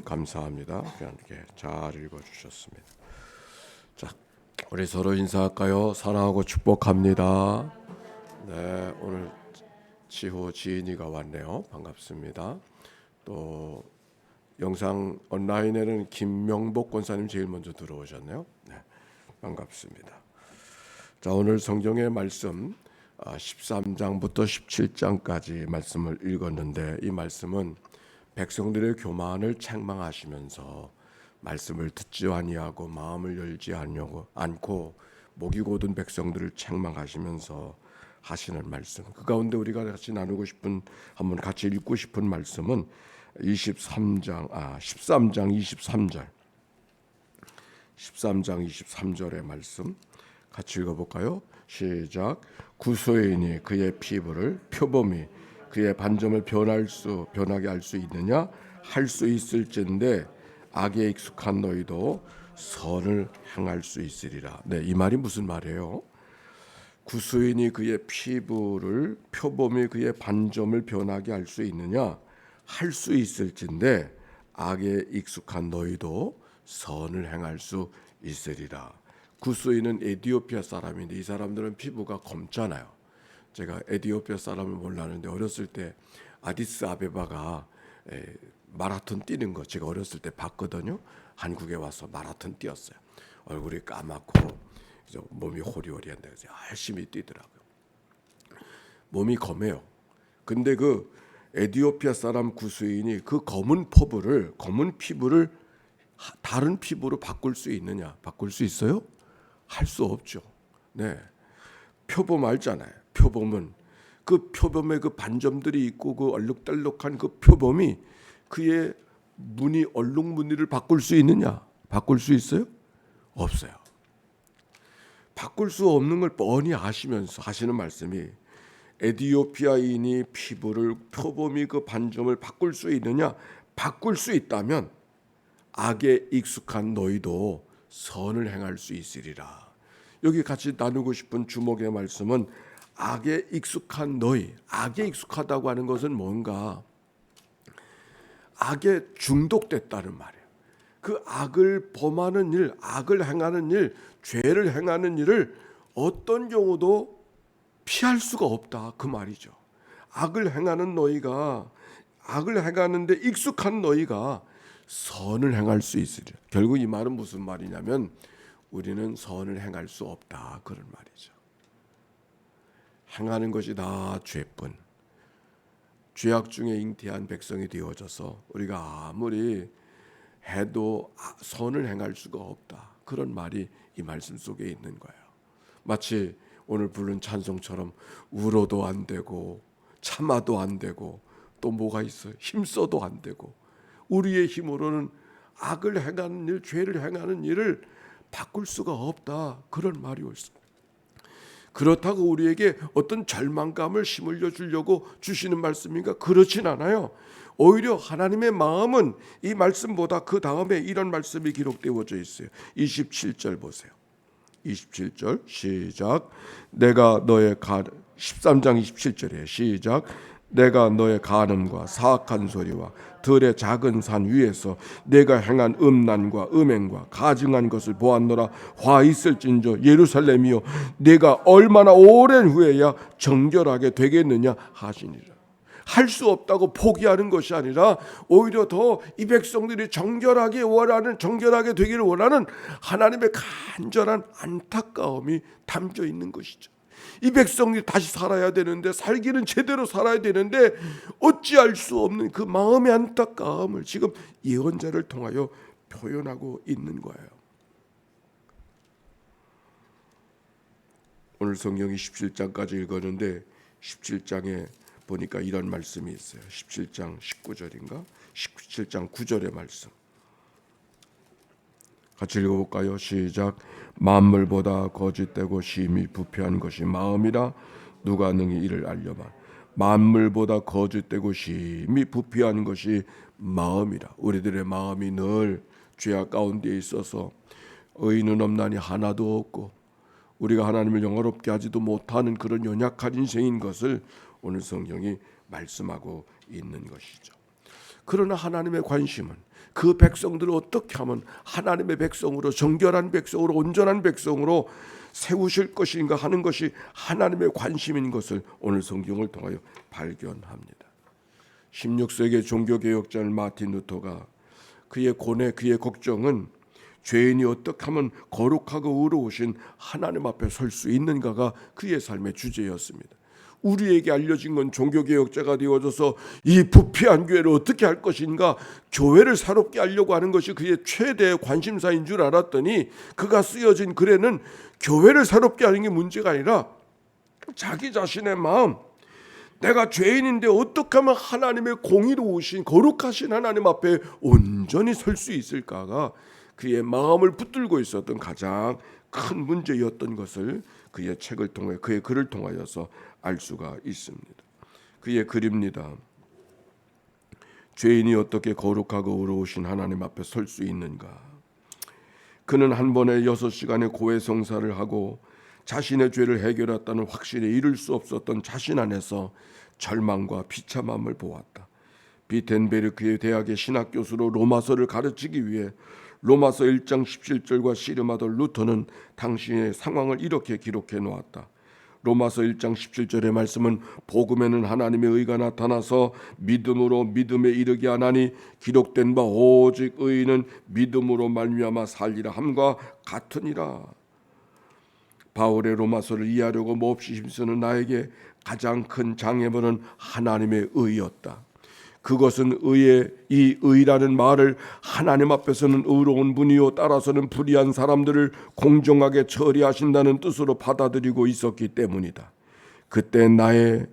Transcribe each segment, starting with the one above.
감사합니다. 이렇게 잘 읽어주셨습니다. 자, 우리 서로 인사할까요? 사랑하고 축복합니다. 네, 오늘 지호 지인이가 왔네요. 반갑습니다. 또 영상 온라인에는 김명복 권사님 제일 먼저 들어오셨네요. 네, 반갑습니다. 자, 오늘 성경의 말씀 13장부터 17장까지 말씀을 읽었는데, 이 말씀은 백성들의 교만을 책망하시면서 말씀을 듣지 아니하고 마음을 열지 않고 목이 고든 백성들을 책망하시면서 하시는 말씀. 그 가운데 우리가 같이 나누고 싶은, 한번 같이 읽고 싶은 말씀은 13장 23절 13장 23절의 말씀 같이 읽어볼까요? 시작. 구소인이 그의 피부를 표범이 그의 반점을 변하게 할 수 있느냐? 할 수 있을진데 악에 익숙한 너희도 선을 행할 수 있으리라. 네, 이 말이 무슨 말이에요? 구수인이 그의 피부를 표범이 그의 반점을 변하게 할 수 있느냐? 할 수 있을진데 악에 익숙한 너희도 선을 행할 수 있으리라. 구수인은 에티오피아 사람인데, 이 사람들은 피부가 검잖아요. 제가 에티오피아 사람을 몰랐는데 어렸을 때 아디스 아베바가 마라톤 뛰는 거 제가 어렸을 때 봤거든요. 한국에 와서 마라톤 뛰었어요. 얼굴이 까맣고 몸이 호리호리한데 열심히 뛰더라고요. 몸이 검해요. 근데 그 에티오피아 사람 구수인이 그 검은 피부를 다른 피부로 바꿀 수 있느냐? 바꿀 수 있어요? 할 수 없죠. 네, 표범 알잖아요. 표범은 그 표범에 그 반점들이 있고 그 얼룩덜룩한 그 표범이 그의 무늬 얼룩무늬를 바꿀 수 있느냐? 바꿀 수 있어요? 없어요. 바꿀 수 없는 걸 뻔히 아시면서 하시는 말씀이, 에티오피아인이 피부를 표범이 그 반점을 바꿀 수 있느냐? 바꿀 수 있다면 악에 익숙한 너희도 선을 행할 수 있으리라. 여기 같이 나누고 싶은 주목의 말씀은 악에 익숙한 너희. 악에 익숙하다고 하는 것은 뭔가 악에 중독됐다는 말이에요. 그 악을 범하는 일, 악을 행하는 일, 죄를 행하는 일을 어떤 경우도 피할 수가 없다, 그 말이죠. 악을 행하는 너희가, 악을 행하는데 익숙한 너희가 선을 행할 수 있으리라. 결국 이 말은 무슨 말이냐면 우리는 선을 행할 수 없다, 그런 말이죠. 행하는 것이 다 죄뿐. 죄악 중에 잉태한 백성이 되어져서 우리가 아무리 해도 선을 행할 수가 없다, 그런 말이 이 말씀 속에 있는 거예요. 마치 오늘 부른 찬송처럼 울어도 안 되고 참아도 안 되고 또 뭐가 있어요? 힘써도 안 되고, 우리의 힘으로는 악을 행하는 일, 죄를 행하는 일을 바꿀 수가 없다, 그런 말이 옳습니다. 그렇다고 우리에게 어떤 절망감을 심을려 주려고 주시는 말씀인가? 그렇진 않아요. 오히려 하나님의 마음은 이 말씀보다 그 다음에 이런 말씀이 기록되어져 있어요. 27절 보세요. 27절 시작. 13장 27절에 시작. 내가 너의 간음과 사악한 소리와 들의 작은 산 위에서 내가 행한 음란과 음행과 가증한 것을 보았노라. 화 있을진저 예루살렘이여, 내가 얼마나 오랜 후에야 정결하게 되겠느냐 하시니라. 할 수 없다고 포기하는 것이 아니라 오히려 더 이 백성들이 정결하게 되기를 원하는 하나님의 간절한 안타까움이 담겨 있는 것이죠. 이 백성들이 다시 살아야 되는데, 살기는 제대로 살아야 되는데 어찌할 수 없는 그 마음의 안타까움을 지금 예언자를 통하여 표현하고 있는 거예요. 오늘 성경이 17장까지 읽었는데 17장에 보니까 이런 말씀이 있어요. 17장 19절인가? 17장 9절의 말씀 같이 읽어볼까요? 시작. 만물보다 거짓되고 심히 부패한 것이 마음이라 누가 능히 이를 알려봐. 만물보다 거짓되고 심히 부패한 것이 마음이라. 우리들의 마음이 늘 죄악 가운데 있어서 의인은 없나니 하나도 없고 우리가 하나님을 영화롭게 하지도 못하는 그런 연약한 인생인 것을 오늘 성경이 말씀하고 있는 것이죠. 그러나 하나님의 관심은 그 백성들을 어떻게 하면 하나님의 백성으로, 정결한 백성으로, 온전한 백성으로 세우실 것인가 하는 것이 하나님의 관심인 것을 오늘 성경을 통하여 발견합니다. 16세기 종교개혁자 마틴 루터가 그의 고뇌, 그의 걱정은 죄인이 어떻게 하면 거룩하고 의로우신 하나님 앞에 설 수 있는가가 그의 삶의 주제였습니다. 우리에게 알려진 건 종교개혁자가 되어져서 이 부패한 교회를 어떻게 할 것인가, 교회를 새롭게 하려고 하는 것이 그의 최대의 관심사인 줄 알았더니 그가 쓰여진 글에는 교회를 새롭게 하는 게 문제가 아니라 자기 자신의 마음, 내가 죄인인데 어떻게 하면 하나님의 공의로우신 거룩하신 하나님 앞에 온전히 설 수 있을까가 그의 마음을 붙들고 있었던 가장 큰 문제였던 것을 그의 책을 통해, 그의 글을 통하여서 알 수가 있습니다. 그의 글입니다. 죄인이 어떻게 거룩하고 의로우신 하나님 앞에 설 수 있는가? 그는 한 번에 6시간의 고해 성사를 하고 자신의 죄를 해결했다는 확신에 이를 수 없었던 자신 안에서 절망과 비참함을 보았다. 비텐베르크의 대학의 신학 교수로 로마서를 가르치기 위해 로마서 1장 17절과 씨름하던 루터는 당신의 상황을 이렇게 기록해 놓았다. 로마서 1장 17절의 말씀은 복음에는 하나님의 의가 나타나서 믿음으로 믿음에 이르게 하나니 기록된 바 오직 의인은 믿음으로 말미암아 살리라 함과 같으니라. 바울의 로마서를 이해하려고 몹시 힘쓰는 나에게 가장 큰 장애물은 하나님의 의였다. 그것은 이 의라는 말을 하나님 앞에서는 의로운 분이요 따라서는 불의한 사람들을 공정하게 처리하신다는 뜻으로 받아들이고 있었기 때문이다. 그때 나의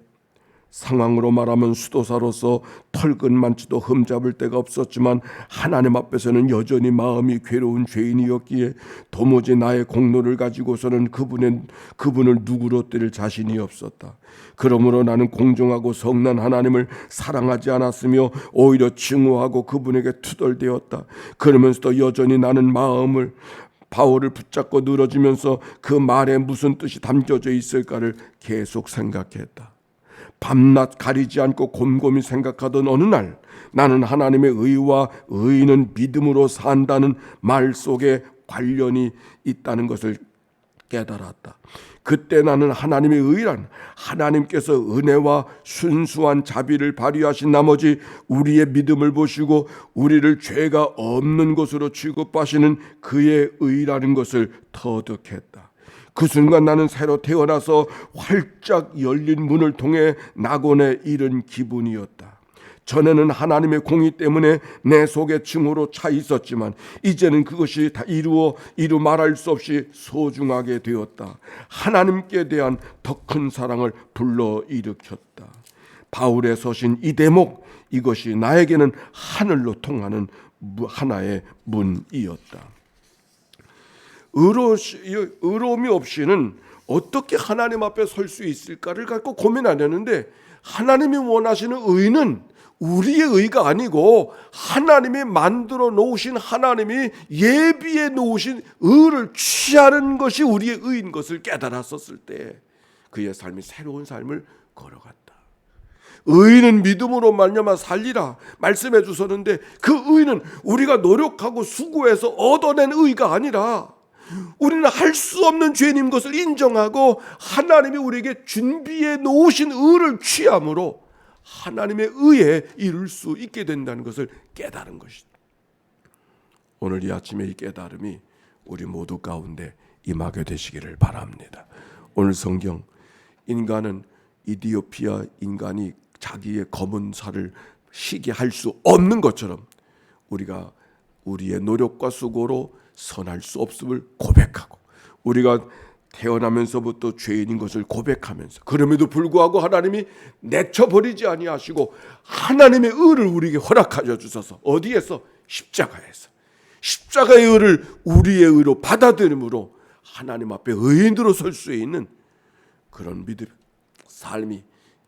상황으로 말하면 수도사로서 털끝만치도 흠잡을 데가 없었지만 하나님 앞에서는 여전히 마음이 괴로운 죄인이었기에 도무지 나의 공로를 가지고서는 그분을 누구로 뜰 자신이 없었다. 그러므로 나는 공정하고 성난 하나님을 사랑하지 않았으며 오히려 증오하고 그분에게 투덜대었다. 그러면서도 여전히 나는 바울을 붙잡고 늘어지면서 그 말에 무슨 뜻이 담겨져 있을까를 계속 생각했다. 밤낮 가리지 않고 곰곰이 생각하던 어느 날 나는 하나님의 의와 의인은 믿음으로 산다는 말 속에 관련이 있다는 것을 깨달았다. 그때 나는 하나님의 의란 하나님께서 은혜와 순수한 자비를 발휘하신 나머지 우리의 믿음을 보시고 우리를 죄가 없는 것으로 취급하시는 그의 의라는 것을 터득했다. 그 순간 나는 새로 태어나서 활짝 열린 문을 통해 낙원에 이른 기분이었다. 전에는 하나님의 공의 때문에 내 속에 증오로 차 있었지만 이제는 그것이 다 이루 말할 수 없이 소중하게 되었다. 하나님께 대한 더 큰 사랑을 불러일으켰다. 바울의 서신 이 대목, 이것이 나에게는 하늘로 통하는 하나의 문이었다. 의로움이 없이는 어떻게 하나님 앞에 설 수 있을까를 갖고 고민하려는데, 하나님이 원하시는 의는 우리의 의가 아니고 하나님이 만들어 놓으신, 하나님이 예비해 놓으신 의를 취하는 것이 우리의 의인 것을 깨달았었을 때 그의 삶이 새로운 삶을 걸어갔다. 의인은 믿음으로 말미암아 살리라 말씀해 주셨는데, 그 의는 우리가 노력하고 수고해서 얻어낸 의가 아니라 우리는 할 수 없는 죄인인 것을 인정하고 하나님이 우리에게 준비해 놓으신 의를 취함으로 하나님의 의에 이룰 수 있게 된다는 것을 깨달은 것이다. 오늘 이 아침에 이 깨달음이 우리 모두 가운데 임하게 되시기를 바랍니다. 오늘 성경, 인간은 이디오피아 인간이 자기의 검은 살을 쉬게 할 수 없는 것처럼 우리가 우리의 노력과 수고로 선할 수 없음을 고백하고, 우리가 태어나면서부터 죄인인 것을 고백하면서, 그럼에도 불구하고 하나님이 내쳐버리지 아니하시고 하나님의 의를 우리에게 허락하여 주셔서, 어디에서? 십자가에서. 십자가의 의를 우리의 의로 받아들임으로 하나님 앞에 의인으로 설 수 있는 그런 믿음, 삶이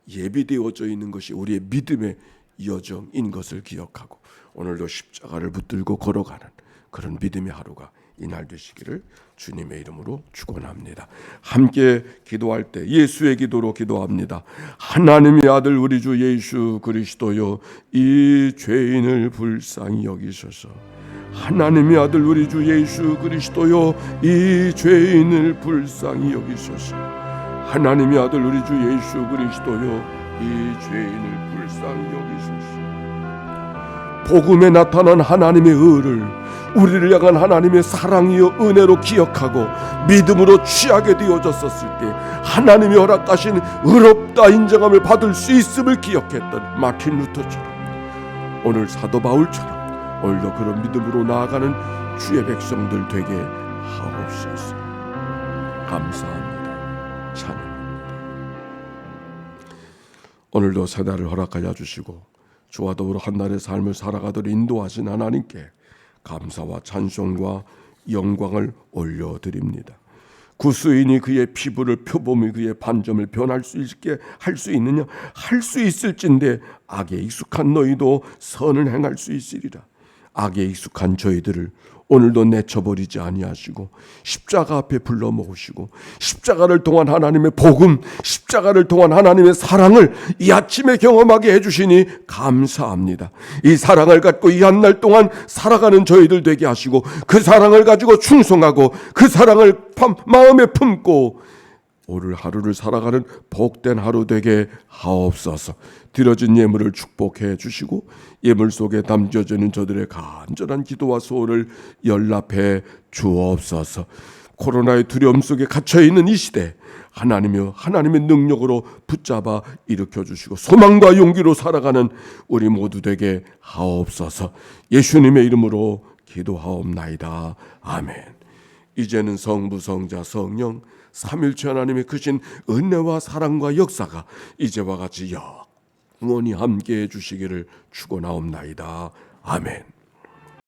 예비되어져 있는 것이 우리의 믿음의 여정인 것을 기억하고 오늘도 십자가를 붙들고 걸어가는 그런 믿음의 하루가 이날 되시기를 주님의 이름으로 축원합니다. 함께 기도할 때 예수의 기도로 기도합니다. 하나님의 아들 우리 주 예수 그리스도여, 이 죄인을 불쌍히 여기소서. 하나님의 아들 우리 주 예수 그리스도여, 이 죄인을 불쌍히 여기소서. 하나님의 아들 우리 주 예수 그리스도여, 이 죄인을 불쌍히 여기소서. 복음에 나타난 하나님의 의를, 우리를 향한 하나님의 사랑이요 은혜로 기억하고 믿음으로 취하게 되어졌었을 때 하나님이 허락하신 의롭다 인정함을 받을 수 있음을 기억했던 마틴 루터처럼, 오늘 사도 바울처럼 오늘도 그런 믿음으로 나아가는 주의 백성들 되게 하옵소서. 감사합니다. 찬양합니다. 오늘도 새 날을 허락하여 주시고 주와 더불어 한 날의 삶을 살아가도록 인도하신 하나님께 감사와 찬송과 영광을 올려드립니다. 구수인이 그의 피부를 표범이 그의 반점을 변할 수 있게 할 수 있느냐? 할 수 있을진데 악에 익숙한 너희도 선을 행할 수 있으리라. 악에 익숙한 저희들을 오늘도 내쳐버리지 아니하시고 십자가 앞에 불러 모으시고 십자가를 통한 하나님의 복음, 십자가를 통한 하나님의 사랑을 이 아침에 경험하게 해주시니 감사합니다. 이 사랑을 갖고 이 한 날 동안 살아가는 저희들 되게 하시고 그 사랑을 가지고 충성하고 그 사랑을 마음에 품고 오늘 하루를 살아가는 복된 하루 되게 하옵소서. 드려진 예물을 축복해 주시고 예물 속에 담겨지는 저들의 간절한 기도와 소원을 연락해 주옵소서. 코로나의 두려움 속에 갇혀있는 이 시대 하나님의 능력으로 붙잡아 일으켜 주시고 소망과 용기로 살아가는 우리 모두 되게 하옵소서. 예수님의 이름으로 기도하옵나이다. 아멘. 이제는 성부 성자 성령 삼일체 하나님의 크신 은혜와 사랑과 역사가 이제와 같이 영원히 함께해 주시기를 축원하옵나이다. 아멘.